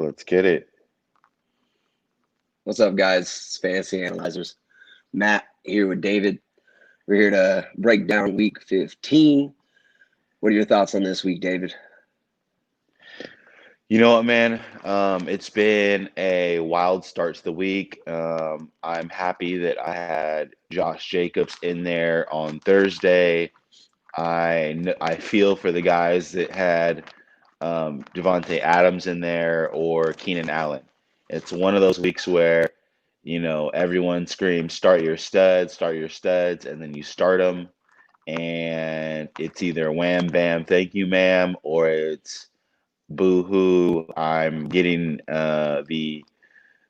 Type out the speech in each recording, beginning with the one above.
Let's get it. What's up, guys? It's Fantasy Analyzers. Matt here with David. We're here to break down week 15. What are your thoughts on this week, David? You know what, man? It's been a wild start to the week. I'm happy that I had Josh Jacobs in there on Thursday. I feel for the guys that had Devontae Adams in there or Keenan Allen. It's one of those weeks where, everyone screams, start your studs, and then you start them. And it's either wham, bam, thank you, ma'am, or it's boo hoo, I'm getting the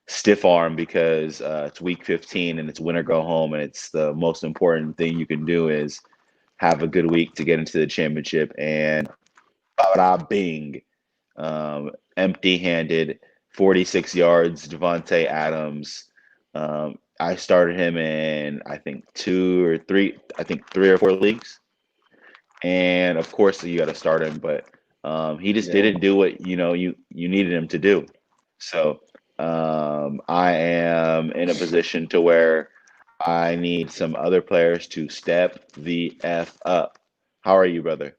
stiff arm because it's week 15 and it's win or go home. And it's the most important thing you can do is have a good week to get into the championship. And bada bing, empty-handed, 46 yards, Devontae Adams. I started him in I think three or four leagues, and of course you got to start him, but he just Yeah. didn't do what you needed him to do. So I am in a position to where I need some other players to step the f up. How are you, brother?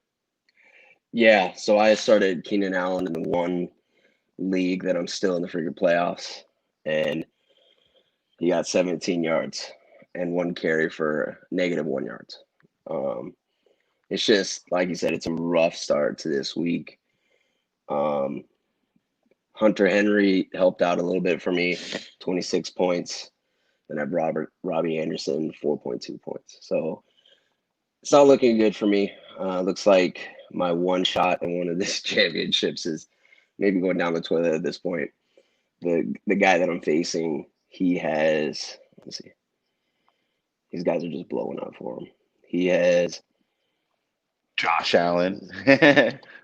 Yeah, so I started Keenan Allen in the one league that I'm still in the freaking playoffs, and he got 17 yards and one carry for -1 yards. Um, it's just, like you said, it's a rough start to this week. Um, Hunter Henry helped out a little bit for me, 26 points. Then I have Robbie Anderson, 4.2 points. So it's not looking good for me. Looks like my one shot in one of these championships is maybe going down the toilet at this point. The guy that I'm facing, he has, let's see, these guys are just blowing up for him. He has Josh Allen,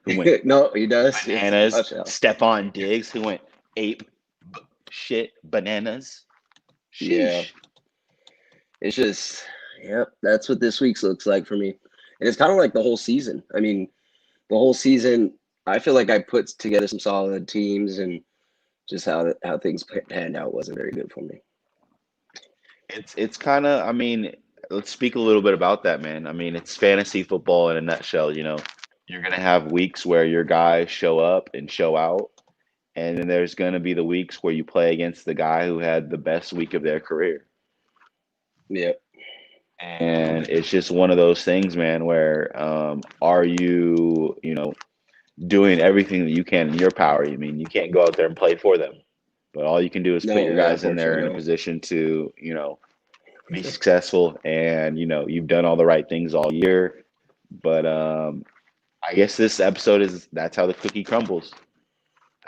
who went no, he does. Yes, bananas. Josh Allen. Stephon Diggs, who went ape shit bananas. Yeah, Sheesh. it's just, yep, that's what this week's looks like for me. And it's kind of like the whole season. I mean, the whole season, I feel like I put together some solid teams, and just how things panned out wasn't very good for me. It's kind of, I mean, let's speak a little bit about that, man. I mean, it's fantasy football in a nutshell. You're gonna have weeks where your guys show up and show out, and then there's gonna be the weeks where you play against the guy who had the best week of their career. Yeah, And it's just one of those things, man, where are you, doing everything that you can in your power? I mean, you can't go out there and play for them, but all you can do is put no, your yeah, guys in there unfortunately, in a no. position to, be successful, and you've done all the right things all year. But I guess this episode is that's how the cookie crumbles.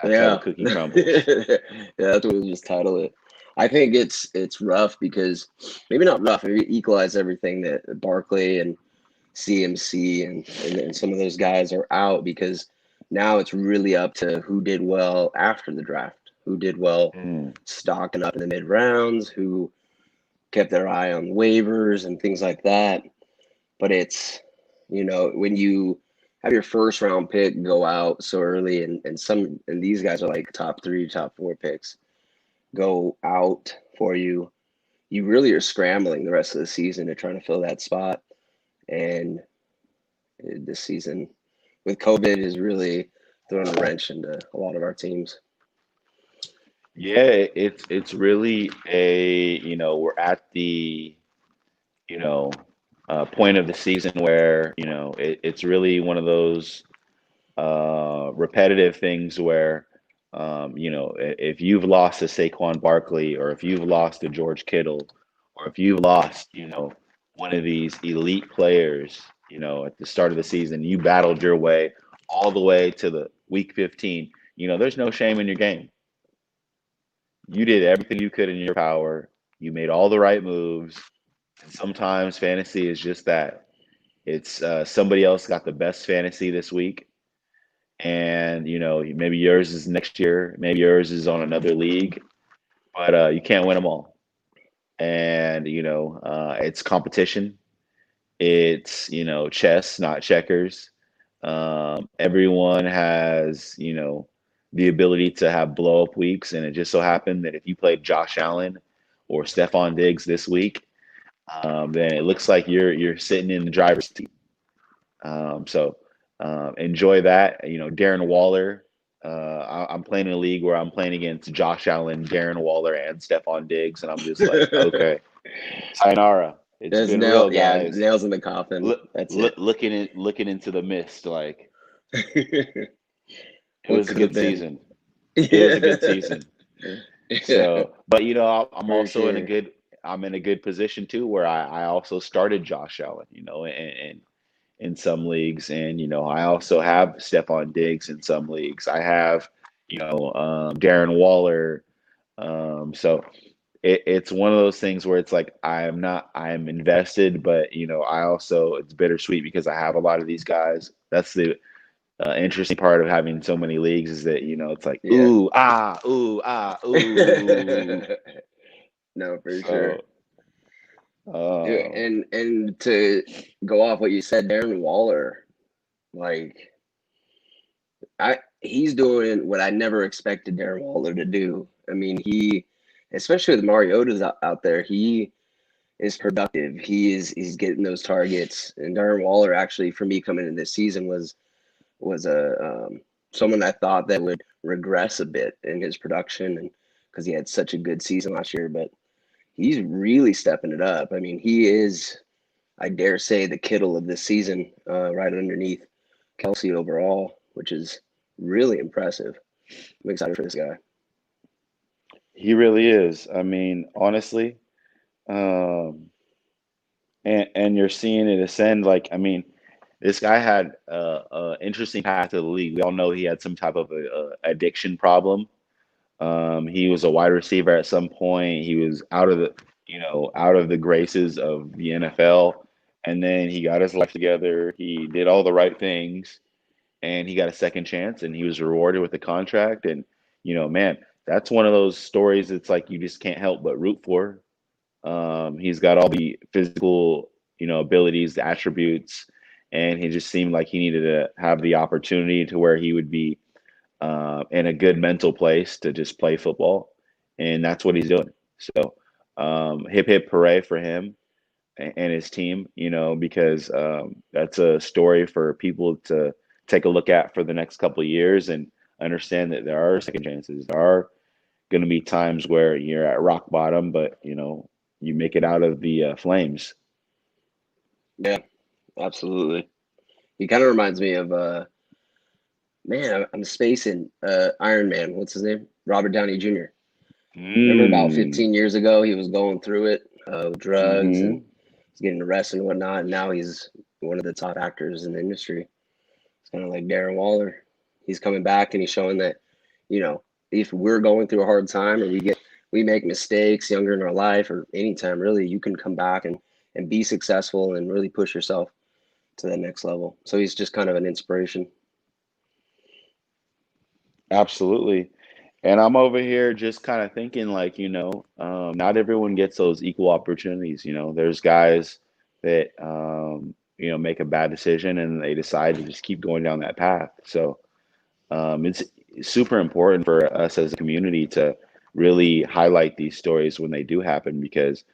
That's how the Yeah, cookie crumbles. yeah, that's what we just title it. I think it's rough because maybe not rough. Maybe equalize everything that Barkley and CMC and some of those guys are out, because now it's really up to who did well after the draft, who did well Mm. stocking up in the mid rounds, who kept their eye on waivers and things like that. But it's, when you have your first round pick go out so early, and these guys are like top three, top four picks go out for you, you really are scrambling the rest of the season to try to fill that spot. And this season with COVID is really throwing a wrench into a lot of our teams. Yeah, it's really we're at the you know point of the season where it's really one of those repetitive things where if you've lost to Saquon Barkley, or if you've lost to George Kittle, or if you've lost one of these elite players at the start of the season, you battled your way all the way to the week 15. There's no shame in your game. You did everything you could in your power. You made all the right moves. And sometimes fantasy is just that. It's somebody else got the best fantasy this week, and maybe yours is next year, maybe yours is on another league, but you can't win them all. And it's competition. It's chess, not checkers. Everyone has the ability to have blow up weeks. And it just so happened that if you played Josh Allen or Stephon Diggs this week, then it looks like you're sitting in the driver's seat. So enjoy that. You know, Darren Waller. I'm playing in a league where I'm playing against Josh Allen, Darren Waller, and Stephon Diggs, and I'm just like, okay, sayonara. It's There's been real, guys. nails in the coffin. Look, That's it. looking into the mist. Like it What was a could have good been? season. It was a good Yeah. season. Yeah, So, but you know, I'm for also in a sure. good. I'm in a good position too, where I also started Josh Allen. You know, and in some leagues, and you know, I also have Stephon Diggs in some leagues. I have, you know, Darren Waller. So it's one of those things where it's like I'm invested, but you know, I also it's bittersweet because I have a lot of these guys. That's the interesting part of having so many leagues is that you know it's like Yeah. ooh ah ooh. No, for sure. So Yeah, um, and to go off what you said, Darren Waller, like he's doing what I never expected Darren Waller to do. I mean, especially with Mariota's out there, he is productive. He's getting those targets. And Darren Waller actually, for me coming in this season, was a someone I thought that would regress a bit in his production, and because he had such a good season last year, but he's really stepping it up. I mean, he is, I dare say, the Kittle of this season, right underneath Kelsey overall, which is really impressive. I'm excited for this guy. he really is. I mean, honestly, um, and you're seeing it ascend. Like, I mean, this guy had a interesting path to the league. We all know he had some type of a addiction problem. He was a wide receiver at some point. He was out of the, you know, out of the graces of the NFL, and then he got his life together. He did all the right things, and he got a second chance, and he was rewarded with a contract. And you know, man, that's one of those stories. It's like you just can't help but root for. He's got all the physical, you know, abilities, the attributes, and he just seemed like he needed to have the opportunity to where he would be in a good mental place to just play football, and that's what he's doing. So, hip hip hooray for him and his team, you know, because that's a story for people to take a look at for the next couple of years and understand that there are second chances. There are going to be times where you're at rock bottom, but you know, you make it out of the flames. Yeah, absolutely. He kind of reminds me of man, I'm spacing Iron Man. What's his name? Robert Downey Jr. Remember about Mm. 15 years ago, he was going through it with drugs and Hmm. he's getting arrested and whatnot. And now he's one of the top actors in the industry. It's kind of like Darren Waller. He's coming back and he's showing that, you know, if we're going through a hard time or we make mistakes younger in our life or anytime really, you can come back and be successful and really push yourself to that next level. So he's just kind of an inspiration. Absolutely. And I'm over here just kind of thinking, like, you know, not everyone gets those equal opportunities. You know, there's guys that, you know, make a bad decision and they decide to just keep going down that path. So it's super important for us as a community to really highlight these stories when they do happen because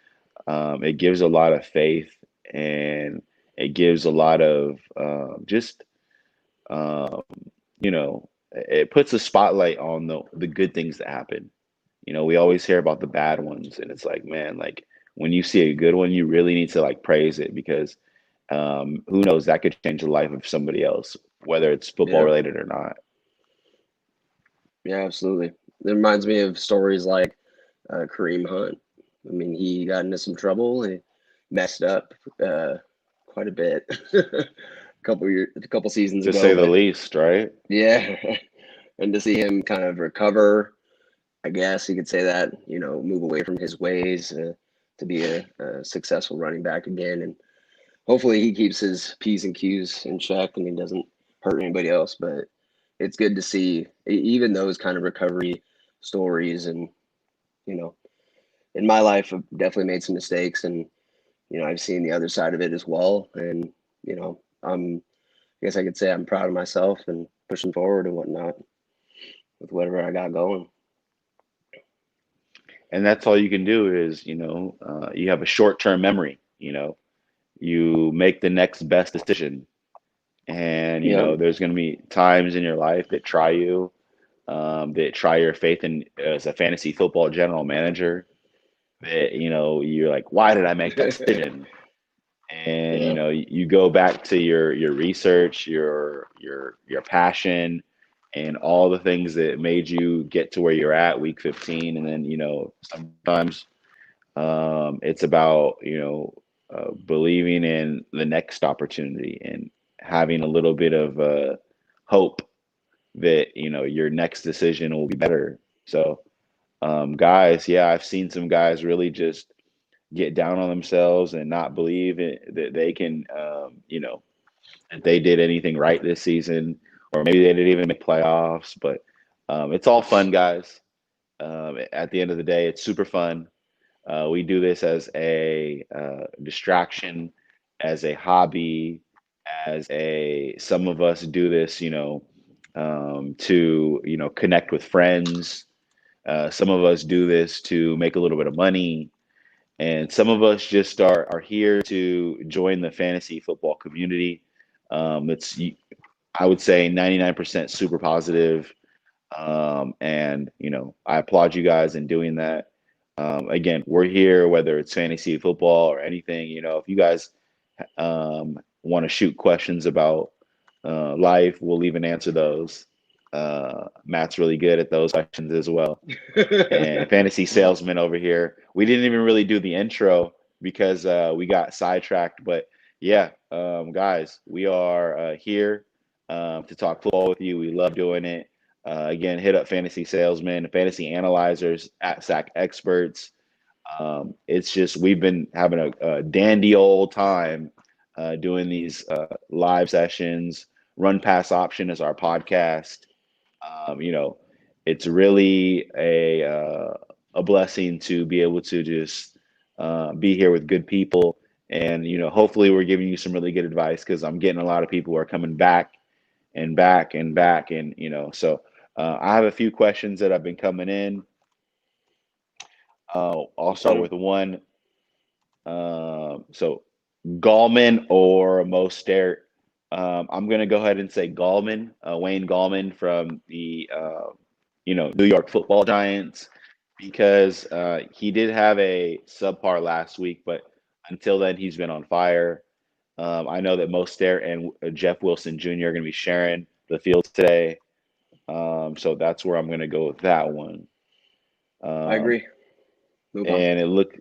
it gives a lot of faith and it gives a lot of just um, you know, it puts a spotlight on the good things that happen. You know, we always hear about the bad ones, and it's like, man, like when you see a good one, you really need to like praise it because who knows, that could change the life of somebody else, whether it's football Yeah, related or not. yeah, absolutely. It reminds me of stories like Kareem Hunt. I mean, he got into some trouble and messed up uh, quite a bit a couple seasons To ago, say the but least, right? yeah, and to see him kind of recover, I guess you could say that, you know, move away from his ways to be a successful running back again, and hopefully he keeps his P's and Q's in check and he doesn't hurt anybody else. But it's good to see even those kind of recovery stories, and you know, in my life, I've definitely made some mistakes, and you know, I've seen the other side of it as well. And you know, I guess I could say I'm proud of myself and pushing forward and whatnot. with whatever I got going. And that's all you can do is, you have a short-term memory, you make the next best decision. And, Yeah. there's going to be times in your life that try you, that try your faith in as a fantasy football general manager, that, you're like, why did I make that decision? And, Yeah. you go back to your research, your passion, and all the things that made you get to where you're at week 15. And then, sometimes it's about, believing in the next opportunity and having a little bit of hope that, your next decision will be better. So, guys, yeah, I've seen some guys really just get down on themselves and not believe that they can, if they did anything right this season, or maybe they didn't even make playoffs. But it's all fun, guys. At the end of the day, it's super fun. We do this as a distraction, as a hobby, as a some of us do this, to connect with friends. Some of us do this to make a little bit of money, and some of us just are here to join the fantasy football community. It's I would say 99% super positive. And I applaud you guys in doing that. Again, we're here whether it's fantasy football or anything. If you guys want to shoot questions about life, we'll even answer those. Matt's really good at those questions as well. And fantasy salesman over here. We didn't even really do the intro because we got sidetracked. But yeah, guys, we are here to talk football with you. We love doing it. Again, hit up fantasy salesmen, fantasy analyzers at Sack Experts. It's just we've been having a dandy old time doing these live sessions. Run Pass Option is our podcast. Um, you know, it's really a blessing to be able to just be here with good people, and hopefully we're giving you some really good advice because I'm getting a lot of people who are coming back and back and back, and so I have a few questions that have been coming in. I'll start with one. So Gallman or Mostert? I'm going to go ahead and say Gallman, Wayne Gallman from the New York Football Giants, because he did have a subpar last week, but until then he's been on fire. I know that Mostert and Jeff Wilson Jr. are going to be sharing the field today, so that's where I'm going to go with that one. I Um, agree. Move on. and it looked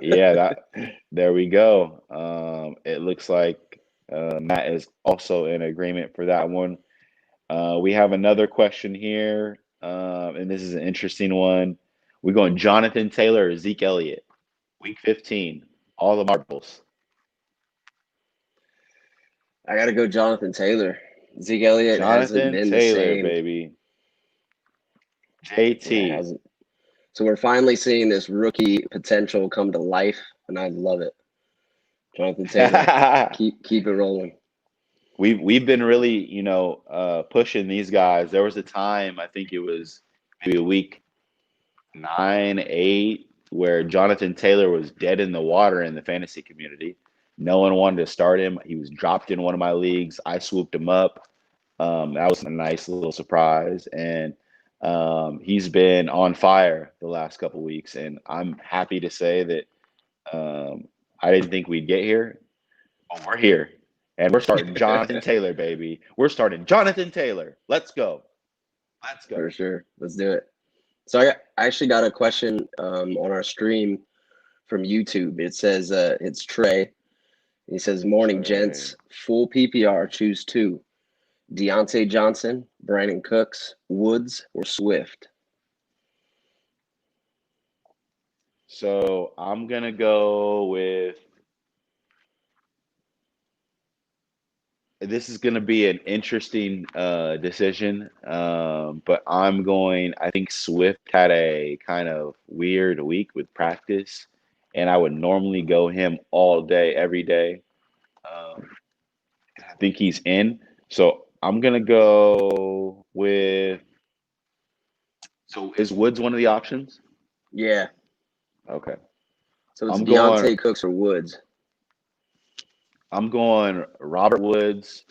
Yeah, there we go. It looks like Matt is also in agreement for that one. We have another question here, and this is an interesting one. We're going Jonathan Taylor or Zeke Elliott, week 15, all the marbles. I got to go Jonathan Taylor. Zeke Elliott hasn't Jonathan been the Taylor, same. baby. Yeah, JT. hasn't. So we're finally seeing this rookie potential come to life, and I love it. Jonathan Taylor, keep it rolling. We've been really, pushing these guys. There was a time, I think it was maybe a week 9, 8, where Jonathan Taylor was dead in the water in the fantasy community. No one wanted to start him. He was dropped in one of my leagues. I swooped him up. That was a nice little surprise, and he's been on fire the last couple weeks. And I'm happy to say that I didn't think we'd get here, but we're here, and we're starting Jonathan Taylor, baby. We're starting Jonathan Taylor. Let's go. Let's go. For sure. Let's do it. So I actually got a question on our stream from YouTube. It says it's Trey. He says, "Morning, gents. Full PPR. Choose two: Deontay Johnson, Brandon Cooks, Woods, or Swift." So I'm gonna go with this is going to be an interesting decision, but I think Swift had a kind of weird week with practice, and I would normally go him all day, every day. Um, I think he's in. So I'm going to go with So is Woods one of the options? Yeah. Okay. So it's I'm going Deontay, Cooks, or Woods. I'm going Robert Woods,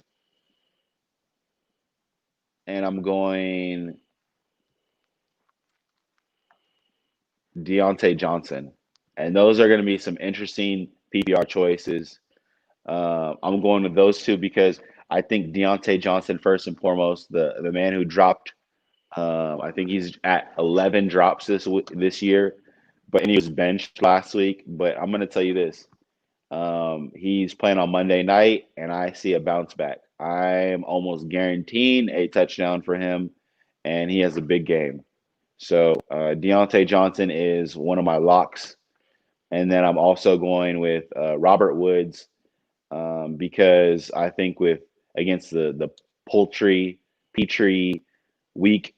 and I'm going Deontay Johnson. And those are going to be some interesting PPR choices. I'm going with those two because I think Deontay Johnson, first and foremost, the man who dropped, I think he's at 11 drops this year, but and he was benched last week. But I'm going to tell you this: he's playing on Monday night, and I see a bounce back. I'm almost guaranteeing a touchdown for him, and he has a big game. So Deontay Johnson is one of my locks, and then I'm also going with Robert Woods because I think with against the poultry, Petrie, weak,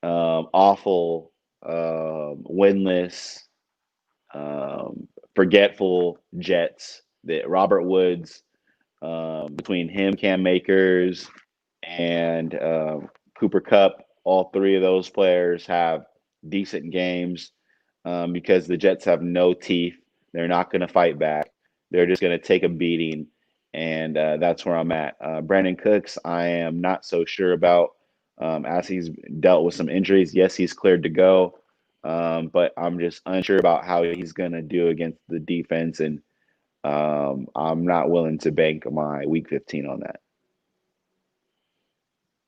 awful, winless, forgetful Jets, that Robert Woods, between him, Cam Makers, and Cooper Cup, all three of those players have decent games because the Jets have no teeth. They're not going to fight back. They're just going to take a beating, and that's where I'm at. Brandon Cooks, I am not so sure about as he's dealt with some injuries. Yes, he's cleared to go, but I'm just unsure about how he's going to do against the defense, and I'm not willing to bank my Week 15 on that.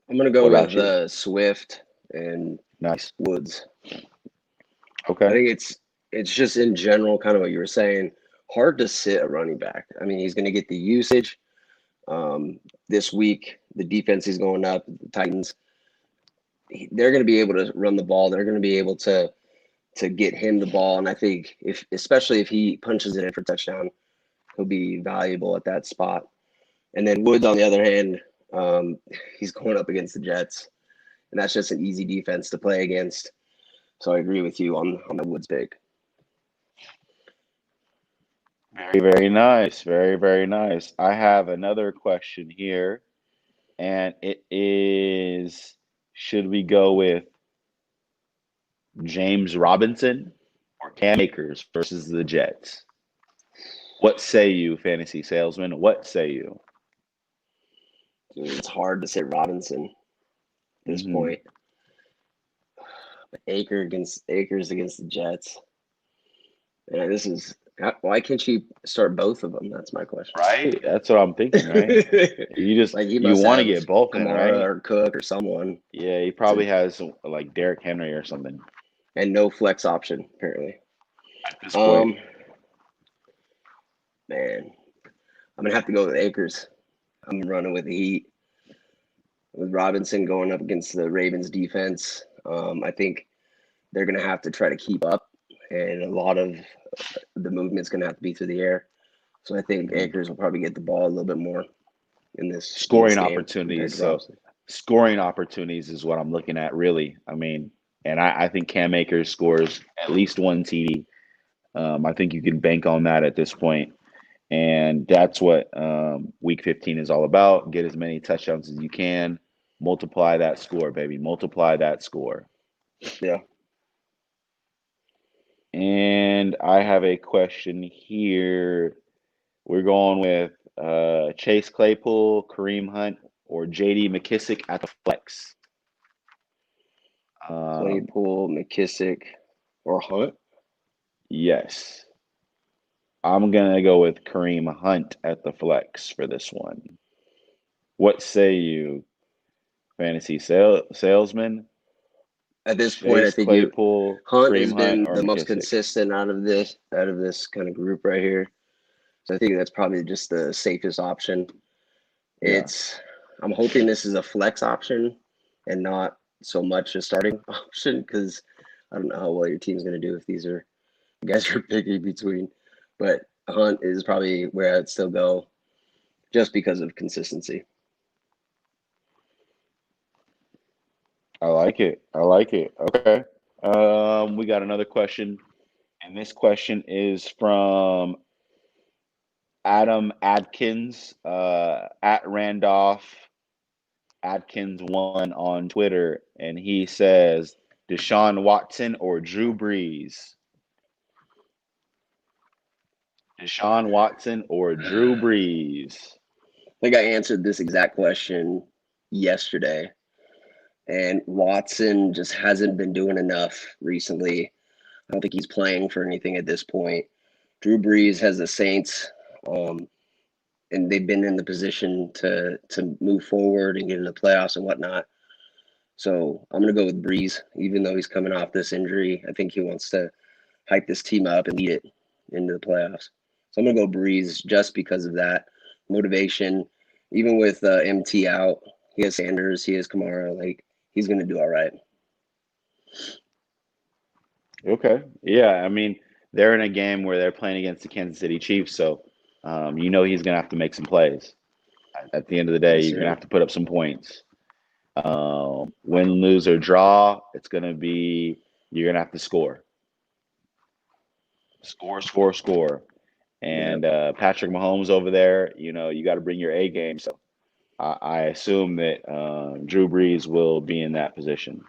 I'm gonna go What with about you? Swift and Nice. Woods. I Okay. think it's just in general, kind of what you were saying, hard to sit a running back. I mean, he's going to get the usage. This week, the defense is going up. The Titans, they're going to be able to run the ball. They're going to be able to get him the ball, and I think especially if he punches it in for touchdown, he'll be valuable at that spot. And then Woods, on the other hand, um, he's going up against the Jets, and that's just an easy defense to play against. So I agree with you on the Woods pick. Very, very nice. Very, very nice. I have another question here, and it is, should we go with James Robinson or Cam Akers versus the Jets? What say you, fantasy salesman? What say you? Dude, it's hard to sit Robinson at this Hmm. point. Akers against the Jets. And this is why can't you start both of them? That's my question. Right? That's what I'm thinking, right? Like he You must want to have get both in, Kamara right? or Cook or someone Yeah, he to, probably has like Derrick Henry or something and no flex option apparently. at this point. Um, man, I'm gonna have to go with Akers. I'm running with the Heat with Robinson going up against the Ravens defense. I think they're gonna have to try to keep up, and a lot of the movement's gonna have to be through the air. So I think Mhm. Akers will probably get the ball a little bit more in this Scoring game compared opportunities. to So Robinson. scoring opportunities is what I'm looking at, really. I mean, and I think Cam Akers scores at least one TD. I think you can bank on that at this point. And that's what week 15 is all about. Get as many touchdowns as you can. Multiply that score, baby. Multiply that score. Yeah. And I have a question here. We're going with Chase Claypool, Kareem Hunt, or JD McKissick at the flex. Um, Claypool, McKissick, or Hunt. yes. I'm going to go with Kareem Hunt at the flex for this one. What say you, fantasy salesman? At this point, I Chase think you Claypool, Hunt has Kareem Hunt, been or the most McKissick? consistent out of this kind of group right here. So I think that's probably just the safest option. Yeah. It's I'm hoping this is a flex option and not so much a starting option because I don't know how well your team's going to do if these are guys you're picking between. But Hunt is probably where I'd still go just because of consistency. I like it. I like it. Okay. We got another question, and this question is from Adam Adkins at Randolph Adkins one on Twitter, and he says, Deshaun Watson or Drew Brees? Deshaun Watson or Drew I Brees? think I answered this exact question yesterday, and Watson just hasn't been doing enough recently. I don't think he's playing for anything at this point. Drew Brees has the Saints, um, and they've been in the position to move forward and get in the playoffs and whatnot. So I'm gonna go with Brees, even though he's coming off this injury. I think he wants to hype this team up and lead it into the playoffs. So I'm gonna go Brees just because of that motivation. Even with MT out, he has Sanders, he has Kamara. Like he's gonna do all right. Okay. Yeah, I mean, they're in a game where they're playing against the Kansas City Chiefs, so he's going to have to make some plays. At the end of the day, Yes, you're going to sir. have to put up some points. Win, lose, or draw, it's going to be you're going to have to score. Score, score, score. And Yep. Patrick Mahomes over there, you got to bring your A game. So I assume that Drew Brees will be in that position.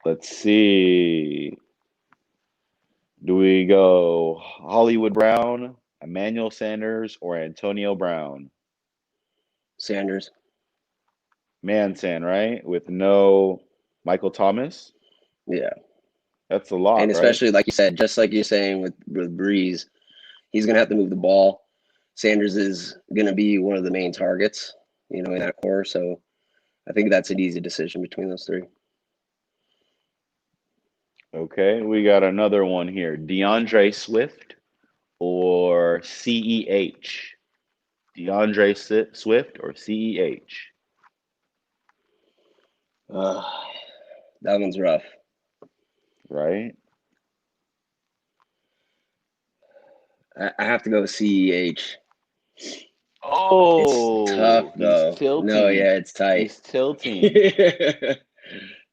Let's see. Do we go Hollywood Brown, Emmanuel Sanders, or Antonio Brown? Sanders. Mansan, right? With no Michael Thomas? Yeah. That's a And lot, right? especially like you said, just like you're saying with Breeze, he's gonna have to move the ball. Sanders is gonna be one of the main targets, in that core. So I think that's an easy decision between those three. Okay, we got another one here. DeAndre Swift or CEH? Swift or CEH? Uh, that one's rough. Right? I have to go with CEH. It's tough Oh, he's though. No, tilting. yeah, it's tight. He's tilting.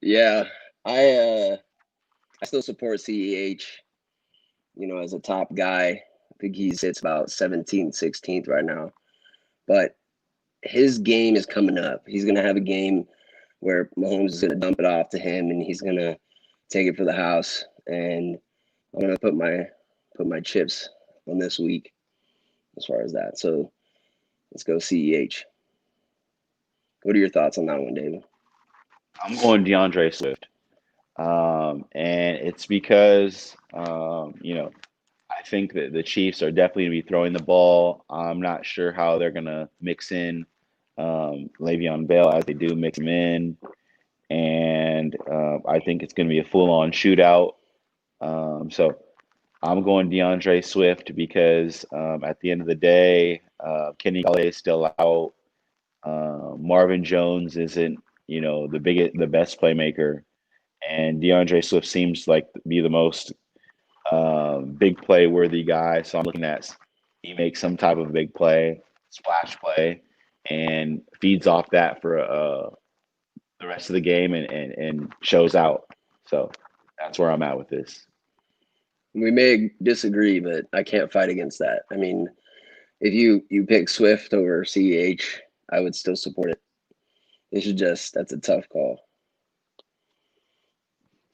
Yeah, I still support CEH, as a top guy. I think he sits about 17th, 16th right now. But his game is coming up. He's gonna have a game where Mahomes is gonna dump it off to him and he's gonna take it for the house. And I'm gonna put my chips on this week as far as that. So let's go CEH. What are your thoughts on that one, David? I'm going DeAndre Swift. And it's because, I think that the Chiefs are definitely going to be throwing the ball. I'm not sure how they're going to mix in Le'Veon Bell as they do mix him in. And I think it's going to be a full on shootout. So I'm going DeAndre Swift because at the end of the day, Kenny Galladay is still out. Marvin Jones isn't, the best playmaker, and DeAndre Swift seems like to be the most big play worthy guy. So I'm looking at he makes some type of big play, splash play, and feeds off that for the rest of the game and shows out. So that's where I'm at with this. We may disagree, but I can't fight against that. I mean, if you pick Swift over CEH, I would still support it. That's a tough call.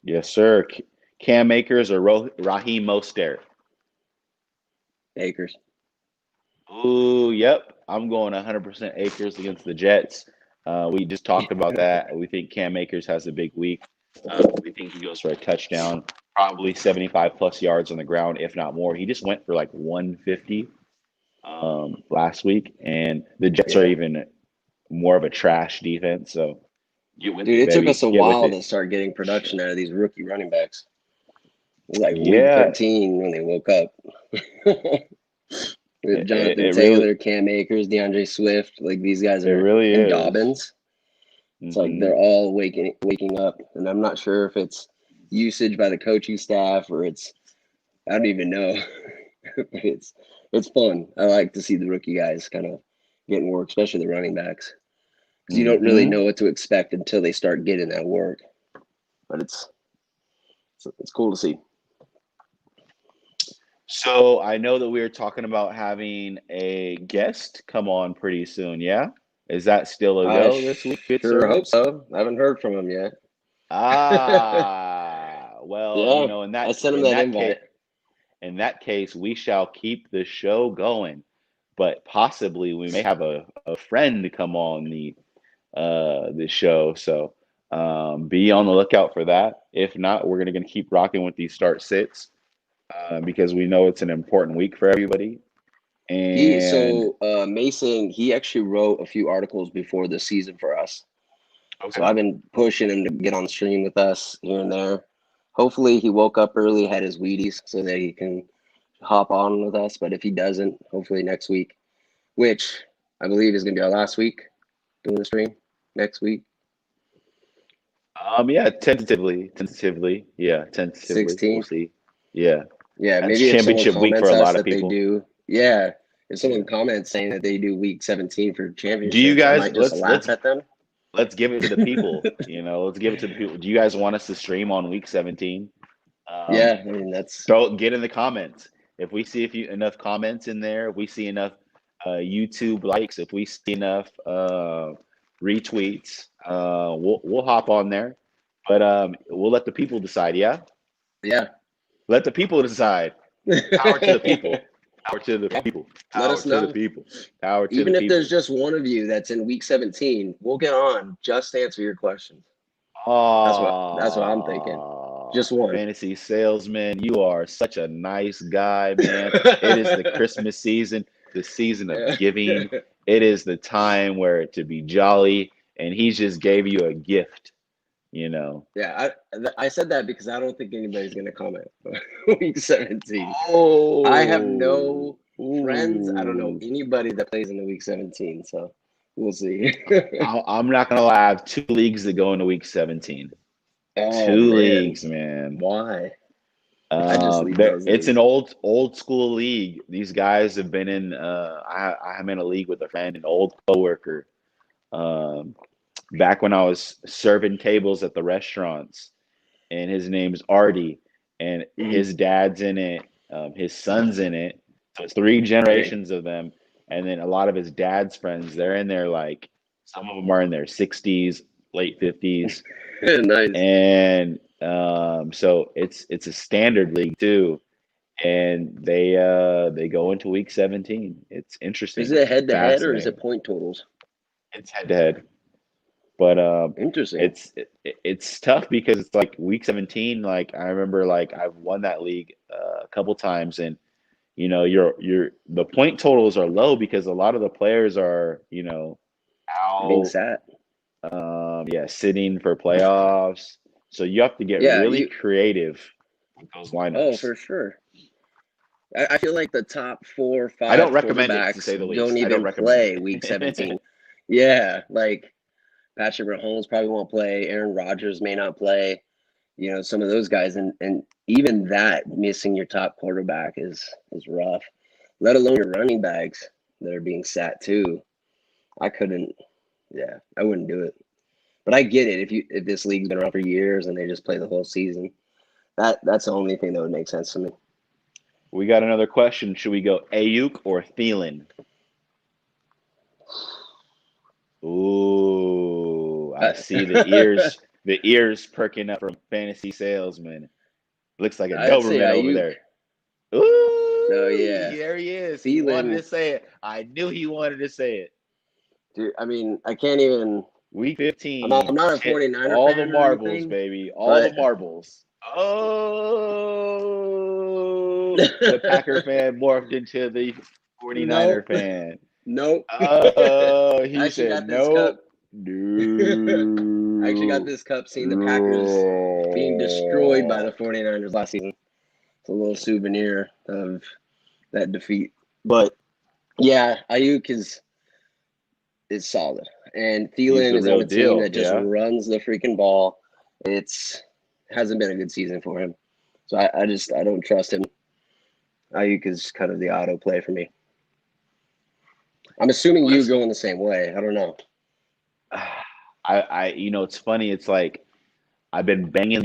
Yes, sir. Cam Akers or Raheem Mostert? Akers. Ooh, yep. I'm going 100% Akers against the Jets. We just talked about that. We think Cam Akers has a big week. We think he goes for a touchdown, probably 75 plus yards on the ground, if not more. He just went for like 150 last week, and the Jets are Yeah. even more of a trash defense. So get with Dude, it, it took baby. us a Get with while it. to start getting production out of these rookie running backs. It was like week Yeah, 13 when they woke up. With Jonathan it really Taylor, Cam Akers, DeAndre Swift, like these guys it are, really and is. Dobbins. It's like Hmm. they're all waking up, and I'm not sure if it's usage by the coaching staff or I don't even know. But it's fun. I like to see the rookie guys kind of getting work, especially the running backs, because you don't really Hmm. know what to expect until they start getting that work. But it's cool to see. So I know that we were talking about having a guest come on pretty soon. Yeah, is that still a I go this week, good sure sir? hope so. I haven't heard from him yet. Well, Yeah, in I that sent him that invite. we shall keep the show going, but possibly we may have a friend to come on the show. So be on the lookout for that. If not, we're gonna keep rocking with these start sits because we know it's an important week for everybody. And Mason, he actually wrote a few articles before the season for us. So okay, I've been pushing him to get on the stream with us here and there. Hopefully he woke up early, had his Wheaties so that he can hop on with us. But if he doesn't, hopefully next week, which I believe is going to be our last week doing the stream next week. yeah, tentatively, yeah, tentatively, we'll 16th. see. Yeah, Yeah, that's maybe if someone championship week for comments a us lot of that they people. do. Yeah, if someone Yeah. comments saying that they do week 17 for Do you championships, I guys might just laugh at them. let's give it to the people. Let's give it to the people. Do you guys want us to stream on week 17? Yeah, I mean that's Get in the comments. If we see enough comments in there, if we see enough YouTube likes, if we see enough retweets, we'll hop on there. But we'll let the people decide. Yeah, yeah. let the people decide. Power to the people. Power to the people. Let Power us to the know. people. Power to the Even if people. there's just one of you that's in week 17, we'll get on just to answer your questions. That's what I'm thinking. Just one. Fantasy salesman, you are such a nice guy, man. It is the Christmas season, the season of giving. It is the time where to be jolly, and he just gave you a gift, Yeah, I said that because I don't think anybody's gonna comment. Week 17. Oh, I have no friends. I don't know ooh. anybody that plays in the week 17, so we'll see. I'm not gonna lie. I have 2 leagues that go into week 17. Oh Two man, leagues, man. why? I just leave those It's leagues. an old school league. These guys have been in. I'm in a league with a friend, an old coworker. Um, Back when I was serving tables at the restaurants, and his name's Artie, and Mhm. his dad's in it. His son's in it. So it's three Dang. generations of them, and then a lot of his dad's friends. They're in there like some of them are in their 60s, late 50s, Nice. and so it's a standard league too, and they go into week 17. It's Is interesting. it It's head to head or is it fascinating. point totals? It's head to head, but Interesting. it's tough because it's like week 17. Like I remember, like I've won that league a couple times, and your the point totals are low because a lot of the players are Being out, sat. yeah, sitting for playoffs. So you have to get Yeah, really you. creative with those Oh, lineups. for sure. I feel like the top 4 or I 5 don't recommend it, to quarterbacks say the don't least. I don't even recommend play week it. 17. Yeah, like Patrick Mahomes probably won't play. Aaron Rodgers may not play. Some of those guys, and even that missing your top quarterback is rough. Let alone your running backs that are being sat too. I couldn't. Yeah, I wouldn't do it. But I get it if this league's been around for years and they just play the whole season. That's the only thing that would make sense to me. We got another question. Should we go Ayuk or Thielen? Ooh, I see the ears perking up from fantasy salesman. Looks like a I'd say Doberman over Ayuk. there. No, Ooh, yeah. there he is. He wanted Thielen, to say it. I knew he wanted to say it. dude, I mean, I can't even. Week I'm 15, not a hit 49er all the fan or marbles, anything, baby. All the but marbles. Oh, the Packer fan morphed into the 49er nope, fan. nope. Oh, I he actually said got this cup. nope. I actually got No. this cup seeing the Packers being destroyed by the No. 49ers last season. It's a little souvenir of that defeat. But yeah, Ayuk is solid. And He's Thielen the is on real a team deal. that just Yeah. runs the freaking ball. It's hasn't been a good season for him. So I don't trust him. Ayuk is kind of the auto play for me. I'm assuming you Let's go in the same way. I don't know. it's funny. It's like I've been ringing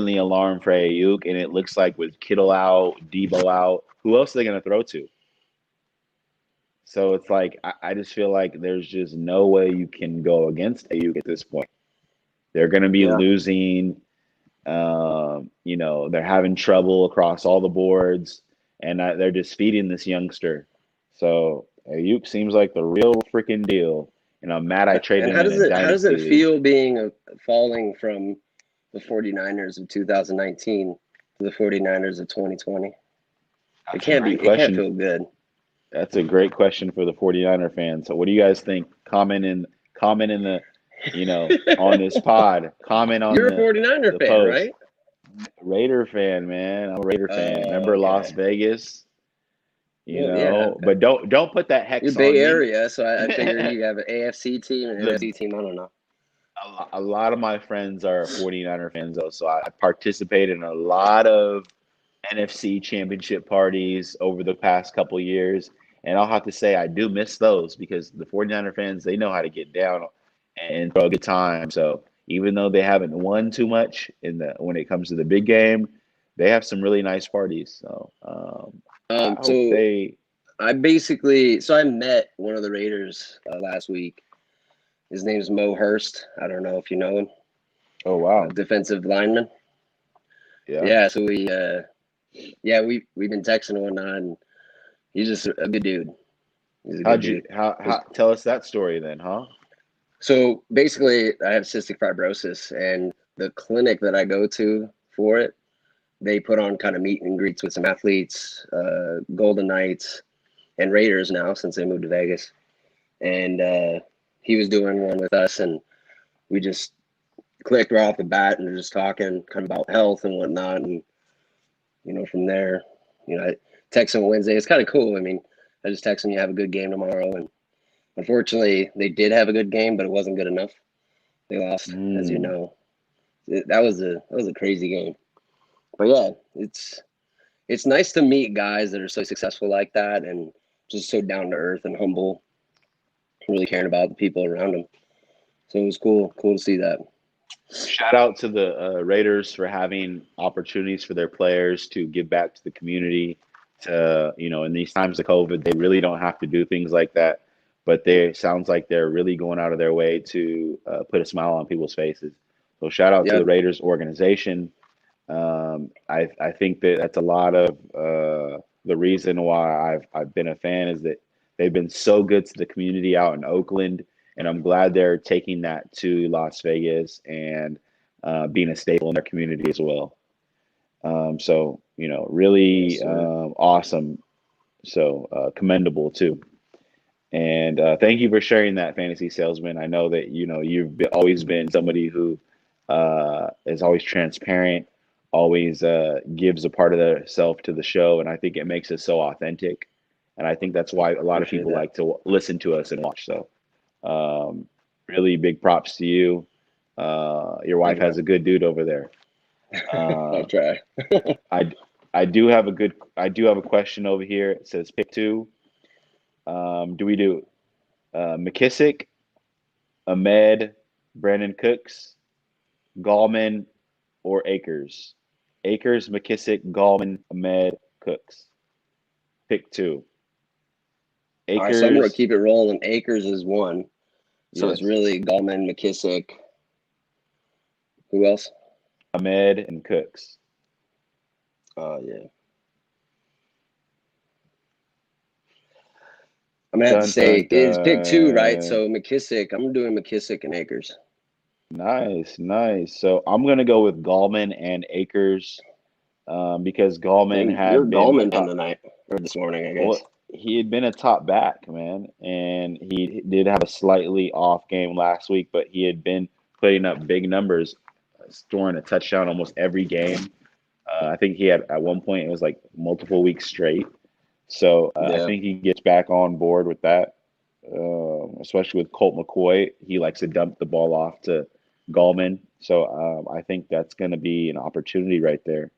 the alarm for Ayuk, and it looks like with Kittle out, Debo out, who else are they going to throw to? So it's like I just feel like there's just no way you can go against Ayuk at this point. They're going to be Yeah. losing. They're having trouble across all the boards, and they're just feeding this youngster. So Ayuk seems like the real freaking deal. And I'm mad I And traded how him in does a it dynasty league. feel being falling from the 49ers of 2019 to the 49ers of 2020? It That's a can't great it can't question. feel good. That's a great question for the 49er fans. So what do you guys think? Comment in the, on this pod. Comment on You're a 49er the fan, post. right? Raider fan, man. I'm a Raider fan. Oh, Remember Las okay. Vegas? Well, yeah. But don't put that You're hex Bay on me. Area, so I figure you have an AFC team and an NFC team. I don't know. A lot of my friends are 49er fans, though, so I participate in a lot of NFC championship parties over the past couple years. And I'll have to say I do miss those because the 49er fans, they know how to get down and throw a good time. So even though they haven't won too much when it comes to the big game, they have some really nice parties. So I hope So they. I met one of the Raiders last week. His name's Mo Hurst. I don't know if you know him. Oh wow. Defensive lineman. Yeah. Yeah. So we've been texting and whatnot, and he's just a good dude. He's a good dude. How tell us that story then, huh? So basically, I have cystic fibrosis, and the clinic that I go to for it, they put on kind of meet and greets with some athletes, Golden Knights, and Raiders now since they moved to Vegas. And he was doing one with us, and we just clicked right off the bat and just talking kind of about health and whatnot. And from there, I text him Wednesday. It's kind of cool. I mean, I just text him, "You have a good game tomorrow," and unfortunately, they did have a good game, but it wasn't good enough. They lost, as you know. That was a crazy game. But yeah, it's nice to meet guys that are so successful like that and just so down to earth and humble, really caring about the people around them. So it was cool to see that. Shout out to the Raiders for having opportunities for their players to give back to the community. In these times of COVID, they really don't have to do things like that, but sounds like they're really going out of their way to put a smile on people's faces. So shout out to the Raiders organization. I think that's a lot of the reason why I've been a fan is that they've been so good to the community out in Oakland, and I'm glad they're taking that to Las Vegas and being a staple in their community as well. Really awesome. So commendable too. And thank you for sharing that, Fantasy Salesman. I know that you've always been somebody who is always transparent, always gives a part of themselves to the show, and I think it makes it so authentic. And I think that's why a lot of people like to listen to us and watch. So, really big props to you. Your wife has a good dude over there. I'll try. I do have a question over here. It says pick two. Do we do McKissick, Ahmed, Brandon Cooks, Gallman, or Akers? Akers, McKissick, Gallman, Ahmed, Cooks. Pick two. All right, so I'm going to Akers, keep it rolling. Akers is one. So yes. it's really Gallman, McKissick. Who else? Ahmed and Cooks. Oh, yeah. I'm going to have to say, it's pick two, right? So McKissick, I'm doing McKissick and Akers. Nice. So I'm going to go with Gallman and Akers because Gallman You're had been Gallman fan tonight, or this morning, I guess. Well, he had been a top back, man, and he did have a slightly off game last week, but he had been putting up big numbers, scoring a touchdown almost every game. I think he had at one point it was like multiple weeks straight. So I think he gets back on board with that, especially with Colt McCoy. He likes to dump the ball off to Gallman. So I think that's going to be an opportunity right there.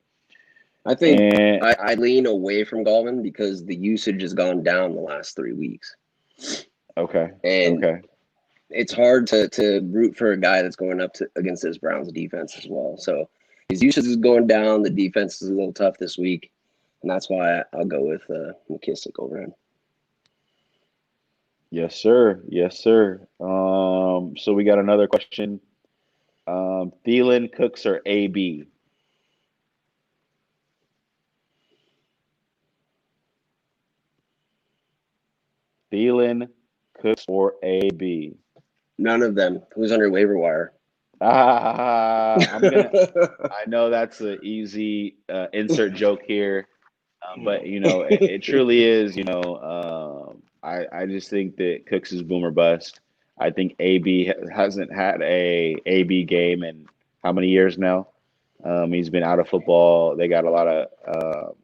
I think I lean away from Gallman because the usage has gone down the last 3 weeks. Okay. And it's hard to root for a guy that's going up against this Browns defense as well. So his usage is going down. The defense is a little tough this week. And that's why I'll go with McKissick over him. Yes, sir. So we got another question. Thielen, Cooks, or AB? Thielen, Cooks, or AB? None of them. Who's under waiver wire? I'm gonna. I know that's an easy insert joke here, but it truly is. I just think that Cooks is boomer bust. I think AB hasn't had a AB game in how many years now? He's been out of football. They got a lot of,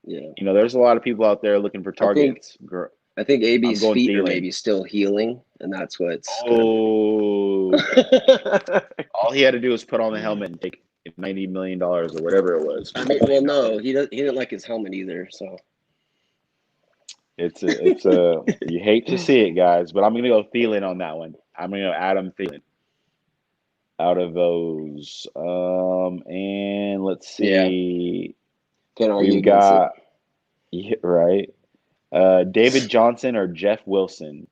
Yeah. there's a lot of people out there looking for targets. I think I'm AB's going feet are Thielen. maybe still healing, and that's what's. Oh, all he had to do was put on the helmet and take $90 million or whatever it was. I mean, well, no, he didn't like his helmet either. So It's a you hate to see it, guys, but I'm gonna go Thielen on that one. I'm gonna go Adam Thielen out of those. And let's see. can't argue We've against got right. David Johnson or Jeff Wilson?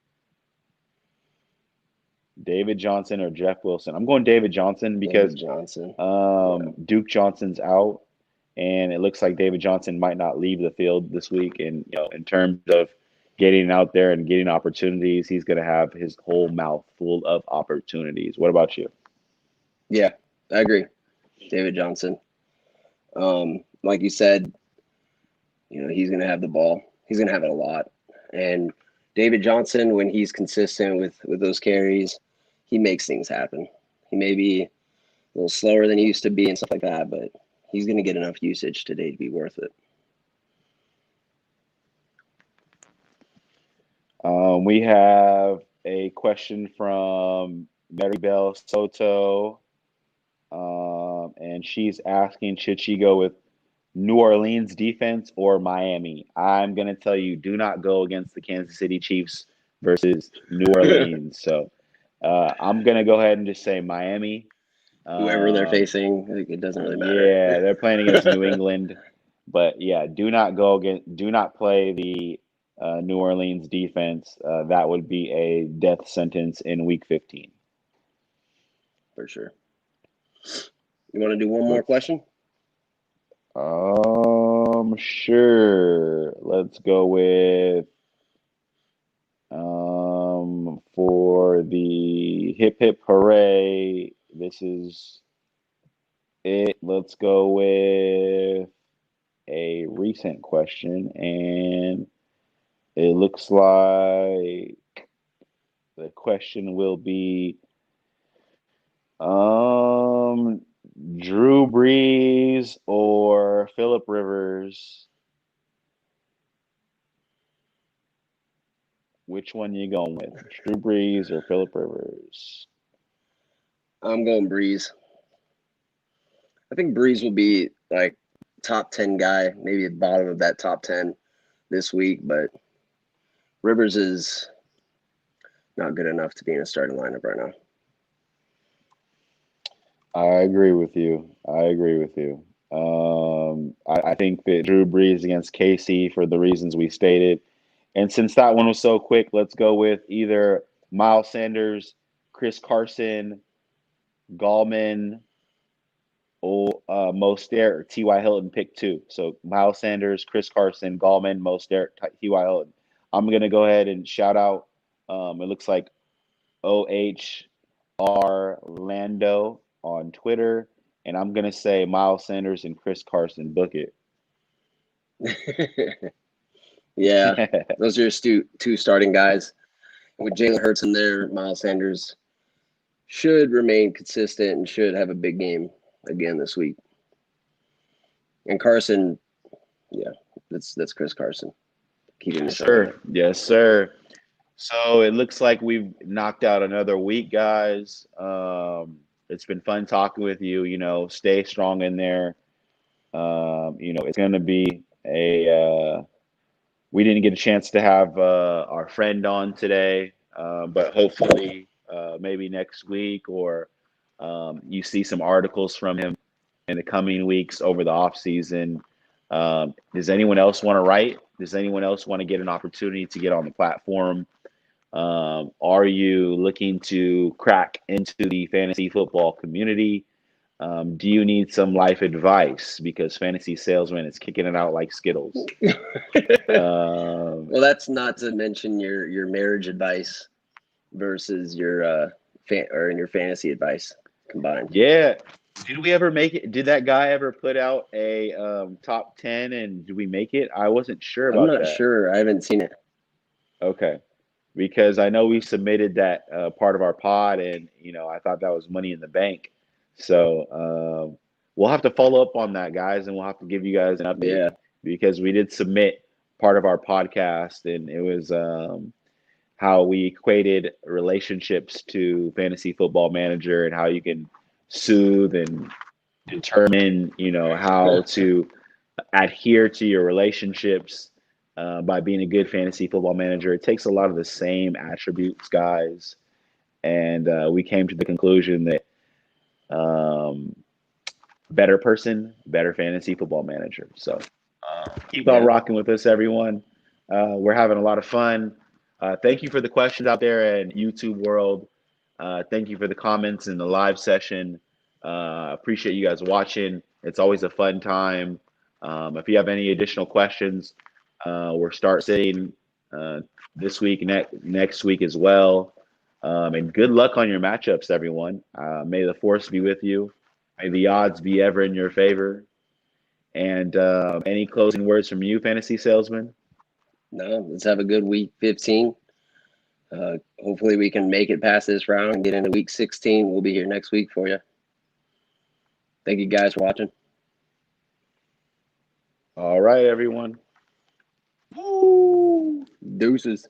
David Johnson or Jeff Wilson? I'm going David Johnson because Johnson. Duke Johnson's out, and it looks like David Johnson might not leave the field this week. And in terms of getting out there and getting opportunities, he's going to have his whole mouth full of opportunities. What about you? Yeah, I agree. David Johnson. Like you said, he's going to have the ball. He's going to have it a lot. And David Johnson, when he's consistent with those carries, he makes things happen. He may be a little slower than he used to be and stuff like that, but he's going to get enough usage today to be worth it. We have a question from Maribel Soto, and she's asking, should she go with New Orleans defense or Miami? I'm going to tell you, do not go against the Kansas City Chiefs versus New Orleans. So I'm going to go ahead and just say Miami. Whoever they're facing, it doesn't really matter. Yeah, they're playing against New England. But yeah, do not play the New Orleans defense. That would be a death sentence in week 15. For sure. You want to do one more question? Sure. Let's go with for the hip hip hooray. This is it. Let's go with a recent question, and it looks like the question will be Drew Brees or Phillip Rivers. Which one you going with? Drew Brees or Phillip Rivers? I'm going Brees. I think Brees will be like top 10 guy, maybe at the bottom of that top 10 this week, but Rivers is not good enough to be in a starting lineup right now. I agree with you. I think that Drew Brees against KC for the reasons we stated. And since that one was so quick, let's go with either Miles Sanders, Chris Carson, Gallman, or Mostert, or T.Y. Hilton, pick two. So Miles Sanders, Chris Carson, Gallman, Mostert, T.Y. Hilton. I'm going to go ahead and shout out, it looks like OHR Lando on Twitter, and I'm going to say Miles Sanders and Chris Carson. Book it. Yeah, those are your two starting guys. With Jalen Hurts in there, Miles Sanders should remain consistent and should have a big game again this week. And Carson, yeah, that's Chris Carson. Yes, sir. So it looks like we've knocked out another week, guys. It's been fun talking with you. Stay strong in there. It's going to be we didn't get a chance to have our friend on today, but hopefully maybe next week, or you see some articles from him in the coming weeks over the off season. Does anyone else want to write? Does anyone else want to get an opportunity to get on the platform? Are you looking to crack into the fantasy football community? Do you need some life advice because fantasy salesman is kicking it out like Skittles? Well, that's not to mention your marriage advice versus your your fantasy advice combined. Yeah. Did we ever make it? Did that guy ever put out a top 10 and did we make it? I wasn't sure I'm about not that. sure. I haven't seen it. Okay. Because I know we submitted that part of our pod and, I thought that was money in the bank. So we'll have to follow up on that, guys, and we'll have to give you guys an update Yeah. because we did submit part of our podcast and it was how we equated relationships to fantasy football manager and how you can soothe and determine, how to adhere to your relationships by being a good fantasy football manager. It takes a lot of the same attributes, guys. And we came to the conclusion that um, better person, better fantasy football manager. So keep on Yeah. rocking with us, everyone. We're having a lot of fun. Thank you for the questions out there in YouTube world. Thank you for the comments in the live session. Appreciate you guys watching. It's always a fun time. If you have any additional questions, we're start sitting this week, next week as well. And good luck on your matchups, everyone. May the force be with you. May the odds be ever in your favor. And any closing words from you, fantasy salesman? No, let's have a good week 15. Hopefully we can make it past this round and get into week 16. We'll be here next week for you. Thank you guys for watching. All right, everyone. Deuces.